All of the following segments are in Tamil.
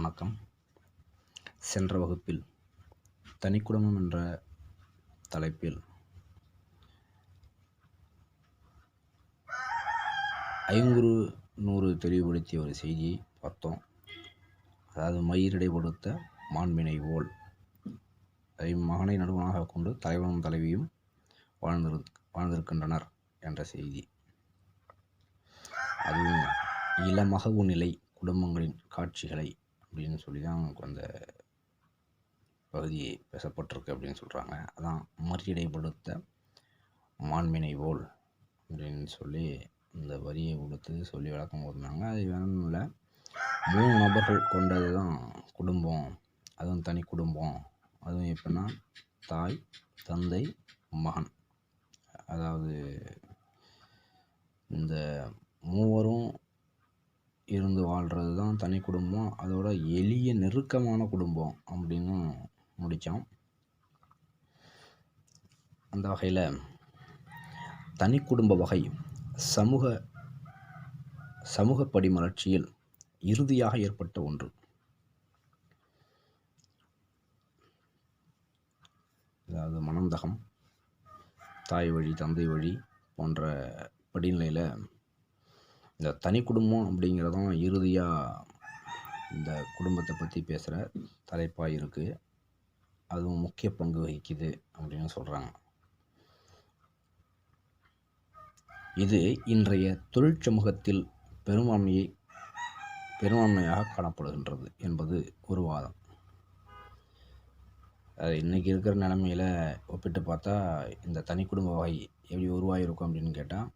வணக்கம். சென்ற வகுப்பில் தனிக்குடும்பம் என்ற தலைப்பில் 500 தெளிவுபடுத்திய ஒரு செய்தியை பார்த்தோம். அதாவது மயிரிடைபடுத்த மாண்பினை போல், அதை மகனை நடுவனாக கொண்டு தலைவனும் தலைவியும் வாழ்ந்திருக்கின்றனர் என்ற செய்தி. அதுவும் இளமகவு நிலை குடும்பங்களின் காட்சிகளை அப்படின்னு சொல்லி தான் அந்த பகுதி பேசப்பட்டிருக்கு அப்படின்னு சொல்கிறாங்க. அதான் மறியடைப்படுத்த மாண்பினை போல் அப்படின்னு சொல்லி இந்த வரியை கொடுத்து சொல்லி விளக்கம் கொடுத்தாங்க. அது வேணும் இல்லை, 3 நபர்கள் கொண்டது தான் குடும்பம். அதுவும் தனி குடும்பம். அதுவும் எப்படின்னா தாய், தந்தை, மகன். அதாவது இந்த மூவரும் இருந்து வாழ்கிறது தான் தனி குடும்பம். அதோட எளிய நெருக்கமான குடும்பம் அப்படின்னு முடித்தோம். அந்த வகையில் தனி குடும்ப வகை சமூக படிமலர்ச்சியில் இறுதியாக ஏற்பட்ட ஒன்று. அதாவது மனந்தகம், தாய் வழி, தந்தை வழி போன்ற படிநிலையில் இந்த தனி குடும்பம் அப்படிங்கிறதும் இறுதியாக இந்த குடும்பத்தை பற்றி பேசுகிற தலைப்பாக இருக்குது. அதுவும் முக்கிய பங்கு வகிக்குது அப்படின்னு சொல்கிறாங்க. இது இன்றைய தொழிற்சமூகத்தில் பெரும்பான்மையாக காணப்படுகின்றது என்பது ஒரு வாதம். இன்றைக்கி இருக்கிற நிலைமையில் ஒப்பிட்டு பார்த்தா இந்த தனி குடும்ப வகை எப்படி உருவாகிருக்கும் அப்படின்னு கேட்டால்,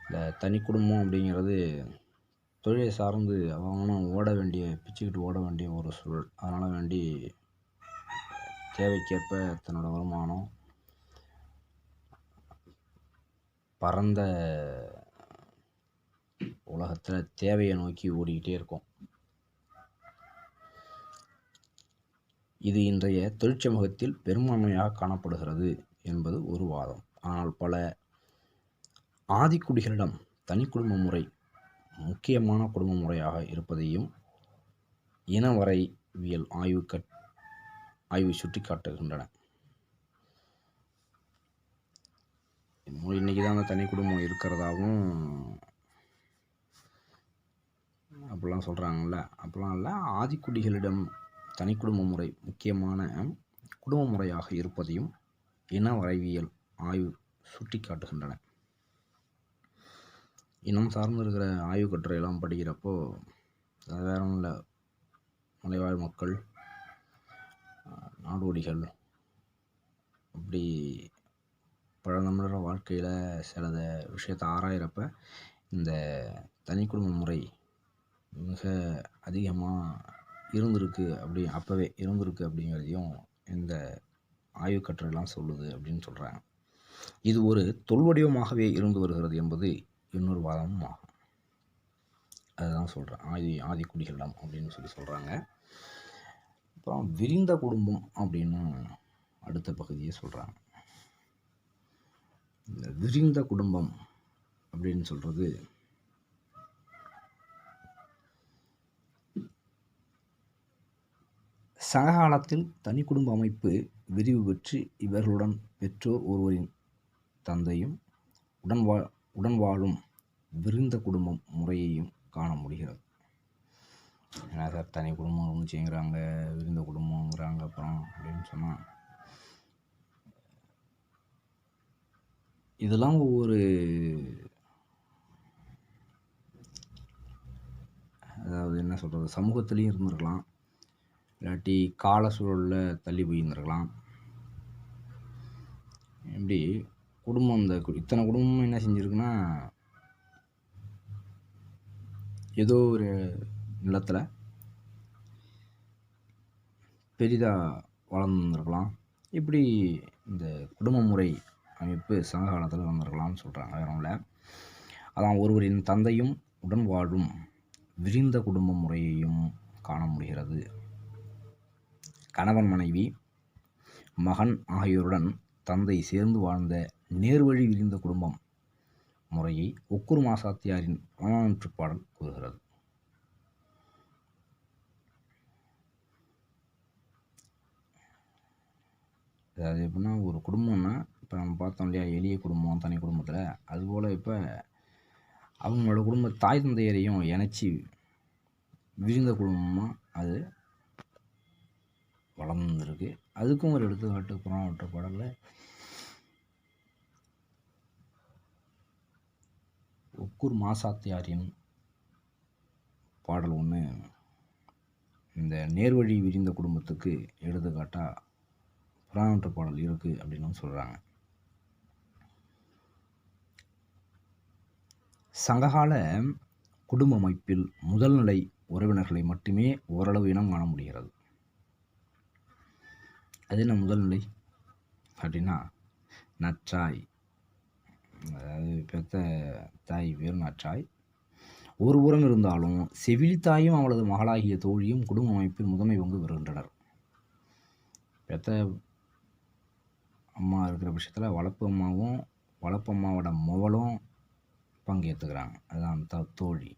இந்த தனி குடும்பம் அப்படிங்கிறது தொழிலை சார்ந்து அவங்களும் பிச்சுக்கிட்டு ஓட வேண்டிய ஒரு சூழல். அதனால் வேண்டி தேவைக்கேற்ப தன்னோட வருமானம் பரந்த உலகத்தில் தேவையை நோக்கி ஓடிக்கிட்டே இருக்கும். இது இன்றைய தொழிற்சமூகத்தில் பெரும்பான்மையாக காணப்படுகிறது என்பது ஒரு வாதம். ஆனால் பல ஆதிக்குடிகளிடம் தனி குடும்ப முறை முக்கியமான குடும்ப முறையாக இருப்பதையும் இனவரைவியல் ஆய்வு சுட்டி காட்டுகின்றன. இன்றைக்கி தான் அந்த தனி குடும்பம் இருக்கிறதாகவும் அப்படிலாம் சொல்கிறாங்கல்ல, அப்படிலாம் இல்லை. ஆதிக்குடிகளிடம் தனி குடும்ப முறை முக்கியமான குடும்ப முறையாக இருப்பதையும் இனவரைவியல் ஆய்வு சுட்டி காட்டுகின்றன. இனம் சார்ந்து இருக்கிற ஆய்வு கட்டுரையெல்லாம் படிக்கிறப்போ அது வேற ஒன்றும் இல்லை, மலைவாழ் மக்கள், நாடோடிகள், அப்படி பழந்தமிழர் வாழ்க்கையில் சில விஷயத்தை ஆராயிறப்ப இந்த தனி குடும்ப முறை மிக அதிகமாக அப்போவே இருந்திருக்கு அப்படிங்கிறதையும் இந்த ஆய்வு கட்டுரையெல்லாம் சொல்லுது அப்படின்னு சொல்கிறாங்க. இது ஒரு தொல்வடிவமாகவே இருந்து வருகிறது என்பது இன்னொரு வாதமும் ஆகும். அதுதான் சொல்கிறேன், ஆதிக்குடிகளிடம் அப்படின்னு சொல்கிறாங்க. அப்புறம் விரிந்த குடும்பம் அப்படின்னு அடுத்த பகுதியை சொல்கிறாங்க. இந்த விரிந்த குடும்பம் அப்படின்னு சொல்கிறது சங்ககாலத்தில் தனி குடும்ப அமைப்பு விரிவு பெற்று இவர்களுடன் பெற்றோர் ஒருவரின் தந்தையும் உடன் வாழும் விரிந்த குடும்பம் முறையையும் காண முடிகிறது. ஏன்னா சார் தனி குடும்பம் இருந்துச்சுங்கிறாங்க, விரிந்த குடும்பங்கிறாங்க அப்புறம் அப்படின்னு சொன்னால் இதெல்லாம் ஒவ்வொரு அதாவது என்ன சொல்கிறது, சமூகத்துலேயும் இருந்திருக்கலாம், இல்லாட்டி கால சூழலில் தள்ளி போயிருந்திருக்கலாம். இப்படி குடும்பம் இத்தனை குடும்பமும் என்ன செஞ்சுருக்குன்னா, ஏதோ ஒரு நிலத்தில் பெரிதாக வளர்ந்துருக்கலாம். இப்படி இந்த குடும்ப முறை அமைப்பு சங்க காலத்தில் வந்திருக்கலாம்னு சொல்கிறாங்க. வேறொன்ல அதான் ஒருவரின் தந்தையும் உடன் வாழும் விரிந்த குடும்ப முறையையும் காண முடிகிறது. கணவன், மனைவி, மகன் ஆகியோருடன் தந்தை சேர்ந்து வாழ்ந்த நேர்வழி விரிந்த குடும்பம் முறையை ஒக்குரு மாசாத்தியாரின் புறநானூற்றுப் பாடல் கூறுகிறது. அதாவது எப்படின்னா ஒரு குடும்பம்னா இப்போ நம்ம பார்த்தோம் இல்லையா, எளிய குடும்பம் தனி குடும்பத்தில், அதுபோல் இப்போ அவங்களோட குடும்ப தாய் தந்தையரையும் இணைச்சி விரிந்த குடும்பமாக அது வளர்ந்துருக்கு. அதுக்கும் ஒரு எடுத்துக்காட்டு புறநானூற்று பாடலில் ஒக்கூர் மாசாத்தியாரின் பாடல் ஒன்று இந்த நேர்வழி விரிந்த குடும்பத்துக்கு எடுத்துக்காட்டாக புறநானூற்று பாடல் இருக்குது அப்படின்னு சொல்கிறாங்க. சங்ககால குடும்ப அமைப்பில் முதல் நிலை உறவினர்களை மட்டுமே ஓரளவு இனம் காண முடிகிறது. அது என்ன முதல் நிலை அப்படின்னா, நற்றாய், அதாவது பெத்த தாய் பேர் நற்றாய் ஒரு புறம் இருந்தாலும் செவிலித்தாயும் அவளது மகளாகிய தோழியும் குடும்ப அமைப்பில் முதன்மை பங்கு பெறுகின்றனர். பெத்த அம்மா இருக்கிற பட்சத்தில் வளர்ப்பு அம்மாவும் வளர்ப்பு அம்மாவோட மகளும் பங்கேற்றுக்கிறாங்க. அதுதான் தோழி.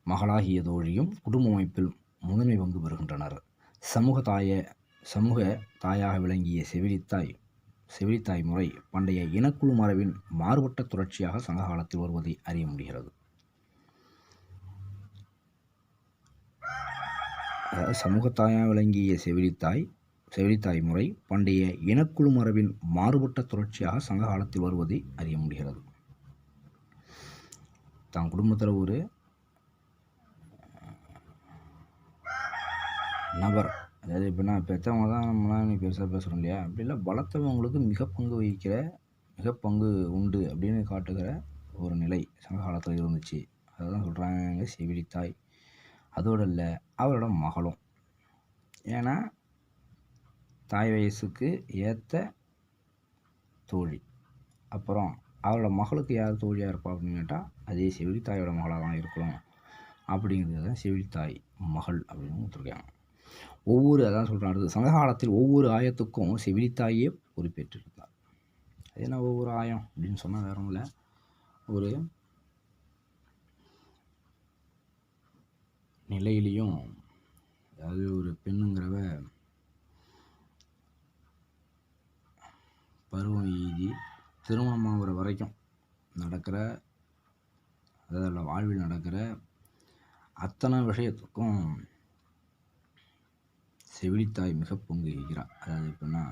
மகளாகிய தோழியும் குடும்ப அமைப்பில் முதன்மை பங்கு பெறுகின்றனர். சமூக தாயாக விளங்கிய செவிலித்தாய் முறை பண்டைய இனக்குழு மரபின் மாறுபட்ட தொடர்ச்சியாக சங்க காலத்தில் வருவதை அறிய முடிகிறது. சமூகத்தாயாக விளங்கிய செவிலித்தாய் முறை பண்டைய இனக்குழு மரபின் மாறுபட்ட தொடர்ச்சியாக சங்க காலத்தில் வருவதை அறிய முடிகிறது. தான் குடும்பத்தில் ஒரு நபர், அதாவது எப்படின்னா பெற்றவங்க தான் நம்மளாம் நீ பெருசாக பேசுகிறோம் இல்லையா, அப்படி இல்லை, வளர்த்தவங்களுக்கு மிக பங்கு உண்டு அப்படின்னு காட்டுகிற ஒரு நிலை சங்க காலத்தில் இருந்துச்சு. அதுதான் சொல்கிறாங்க செவிலித்தாய். அதோடு இல்லை, அவரோட மகளும். ஏன்னா தாய் வயசுக்கு ஏற்ற தோழி. அப்புறம் அவரோட மகளுக்கு யார் தோழியாக இருப்பா அப்படின்னு கேட்டால் அதே செவிலித்தாயோட மகளாக தான் இருக்கணும். அப்படிங்கிறது தான் செவிலித்தாய் மகள் அப்படின்னு கொடுத்துருக்காங்க. அதான் சொல்கிறேன், அடுத்து சங்க காலத்தில் ஒவ்வொரு ஆயத்துக்கும் செவிலித்தாயே பொறுப்பேற்றிருந்தார். அது என்ன ஒவ்வொரு ஆயம் அப்படின்னு சொன்னால் வேற ஒன்றும் இல்லை, ஒரு நிலையிலையும், அதாவது ஒரு பெண்ணுங்கிறவ பருவம் எய்தி திருமணமாகிற வரைக்கும் நடக்கிற, அதாவது வாழ்வில் நடக்கிற அத்தனை விஷயத்துக்கும் செவிலித்தாய் மிக பங்கு வகிக்கிறார். அதாவது எப்படின்னா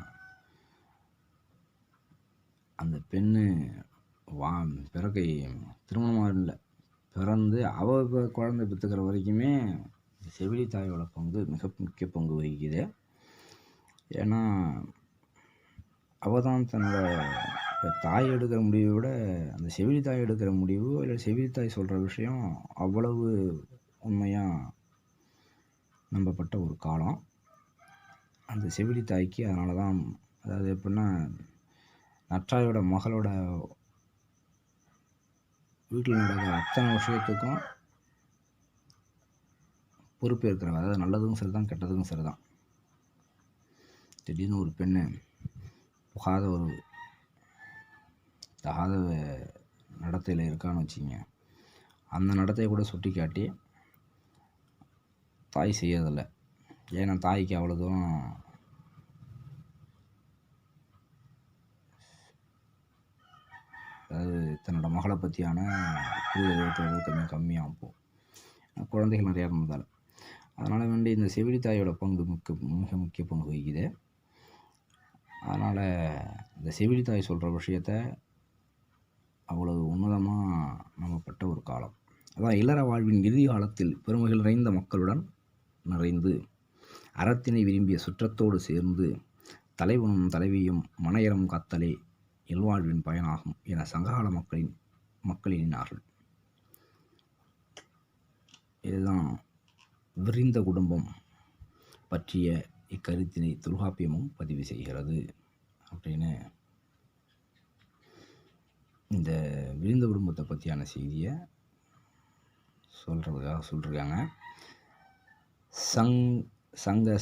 அந்த பெண்ணு பிறக்கை திருமணமாக இல்லை, பிறந்து அவள் குழந்தை பெற்றுக்கிற வரைக்குமே செவிலித்தாயோட பங்கு மிக முக்கிய பங்கு வகிக்குது. ஏன்னா அவள் தான் தன்னோட தாய் எடுக்கிற முடிவை விட அந்த செவிலித்தாய் எடுக்கிற முடிவு, இல்லை செவிலித்தாய் சொல்கிற விஷயம் அவ்வளவு உண்மையாக நம்பப்பட்ட ஒரு காலம் அந்த செவிலித்தாய்க்கு. அதனால தான், அதாவது எப்படின்னா நற்றாயோட மகளோட வீட்டில் நடக்கிற அத்தனை விஷயத்துக்கும் பொறுப்பேற்கிறவ, அதாவது நல்லதுக்கும் சரி தான் கெட்டதுக்கும் சரி தான். திடீர்னு ஒரு பெண்ணு தகாத நடத்தையில் இருக்கான்னு வச்சுங்க, அந்த நடத்தையை கூட சுட்டி காட்டி தாய் செய்யறதில்லை. ஏன்னா தாய்க்கு அவ்வளோ தூரம் அதாவது தன்னோட மகளை பற்றியான புரிதல் கொஞ்சம் கம்மியாக போகும், குழந்தைகள் நிறையா இருந்ததால். அதனால் வேண்டி இந்த செவிலித்தாயோட பங்கு மிக முக்கிய பங்கு வகிக்குது. அதனால் இந்த செவிலித்தாய் சொல்கிற விஷயத்த அவ்வளவு உன்னதமாக நம்பப்பட்ட ஒரு காலம். அதான் இல்லற வாழ்வின் இறுதி காலத்தில் பெருமகள் நிறைந்த மக்களுடன் நிறைந்து அறத்தினை விரும்பிய சுற்றத்தோடு சேர்ந்து தலைவனும் தலைவியும் மனையறம் காத்தலே இல்வாழ்வின் பயனாகும் என சங்ககால மக்களினார்கள். இதுதான் விரிந்த குடும்பம் பற்றிய இக்கருத்தினை தொல்காப்பியமும் பதிவு செய்கிறது. அப்படின்னு இந்த விரிந்த குடும்பத்தை பற்றியான செய்தியை சொல்லிருக்காங்க.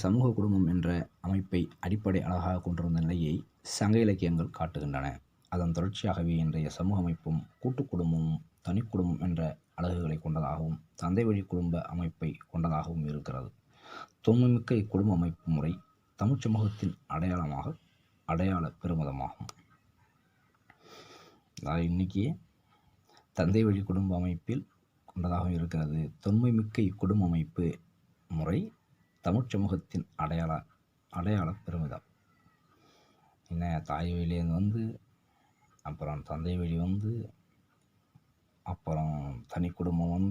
சமூக குடும்பம் என்ற அமைப்பை அடிப்படை அழகாக கொண்டிருந்த நிலையை சங்க இலக்கியங்கள் காட்டுகின்றன. அதன் தொடர்ச்சியாகவே இன்றைய சமூக அமைப்பும் கூட்டு குடும்பமும் தனி குடும்பம் என்ற அழகுகளை கொண்டதாகவும் தந்தை வழி குடும்ப அமைப்பை கொண்டதாகவும் இருக்கிறது. தொன்மைமிக்க இக்குடும்ப அமைப்பு முறை தமிழ் சமூகத்தின் அடையாள பெருமிதமாகும். அதாவது இன்றைக்கி தந்தை வழி குடும்ப அமைப்பில் கொண்டதாக இருக்கிறது. தொன்மை மிக்க இக்குடும்ப அமைப்பு முறை தமிழ் சமூகத்தின் அடையாள பெருமிதம். என்ன, தாய் வழியிலேருந்து அப்புறம் தந்தை வழி அப்புறம் தனி குடும்பம்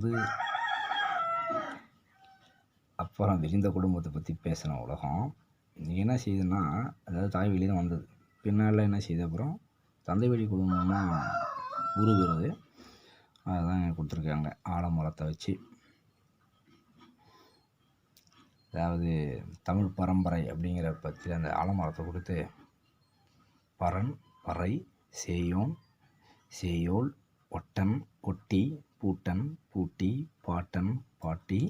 அப்புறம் விரிந்த குடும்பத்தை பற்றி பேசின உலகம் என்ன செய்யுதுன்னா, அதாவது தாய் வழி தான் வந்தது, பின்னால் என்ன செய்யுது, அப்புறம் தந்தை வழி குடும்பமாக உருவுறது. அதுதான் கொடுத்துருக்காங்க ஆலமரத்தை வச்சு. அதாவது தமிழ் பரம்பரை அப்படிங்கிற பற்றி அந்த ஆலமரத்தை கொடுத்து பரன், பறை, சேயோன், சேயோல், ஒட்டன், ஒட்டி, பூட்டன், பூட்டி, பாட்டன், பாட்டி,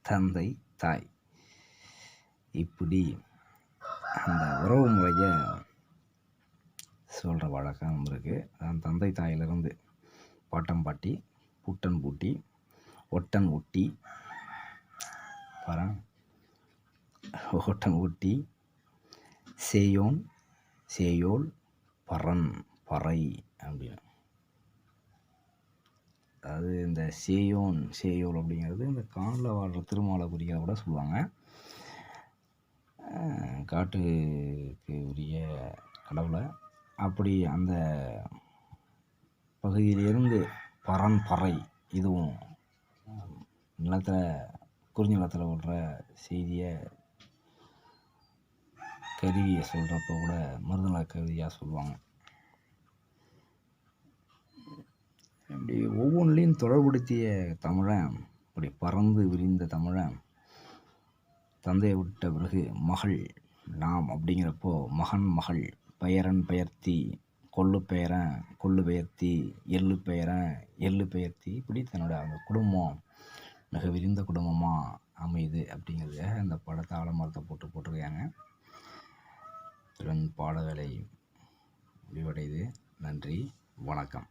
தந்தை, தாய், இப்படி அந்த உறவு முறையை சொல்கிற வழக்கம் இருக்குது. அதான் தந்தை தாயிலிருந்து பாட்டன் பாட்டி, பூட்டன் பூட்டி, ஒட்டன் ஒட்டி, பரன், ஒட்டன் ஒட்டி, சேயோன், சேயோல், பரன், பறை அப்படின்னு. அதாவது இந்த சேயோல் அப்படிங்கிறது இந்த காட்டில் வாழ்கிற திருமாலை குறிக்க கூட சொல்லுவாங்க. காட்டுக்கு உரிய கடவுளை. அப்படி அந்த பகுதியிலிருந்து பரன், பறை, இதுவும் குறிஞ்சி நிலத்தில் விடுற செய்தியை கருவியை சொல்கிறப்ப கூட மருதநல கருவியாக சொல்லுவாங்க. இப்படி ஒவ்வொன்றிலையும் தொடர்படுத்திய தமிழன், இப்படி பறந்து விரிந்த தமிழன் தந்தையை விட்ட பிறகு மகள் நாம் அப்படிங்கிறப்போ மகன், மகள், பெயரன், பெயர்த்தி, கொள்ளு பெயரன், கொள்ளு பெயர்த்தி, எள்ளு பெயரன், எள்ளு பெயர்த்தி, இப்படி தன்னோட அந்த குடும்பம் மிக விரிந்த குடும்பமாக அமையுது அப்படிங்கிறத அந்த படத்தை ஆலமரத்தை போட்டிருக்காங்க. பாட வேலை முடிவடையுது. நன்றி, வணக்கம்.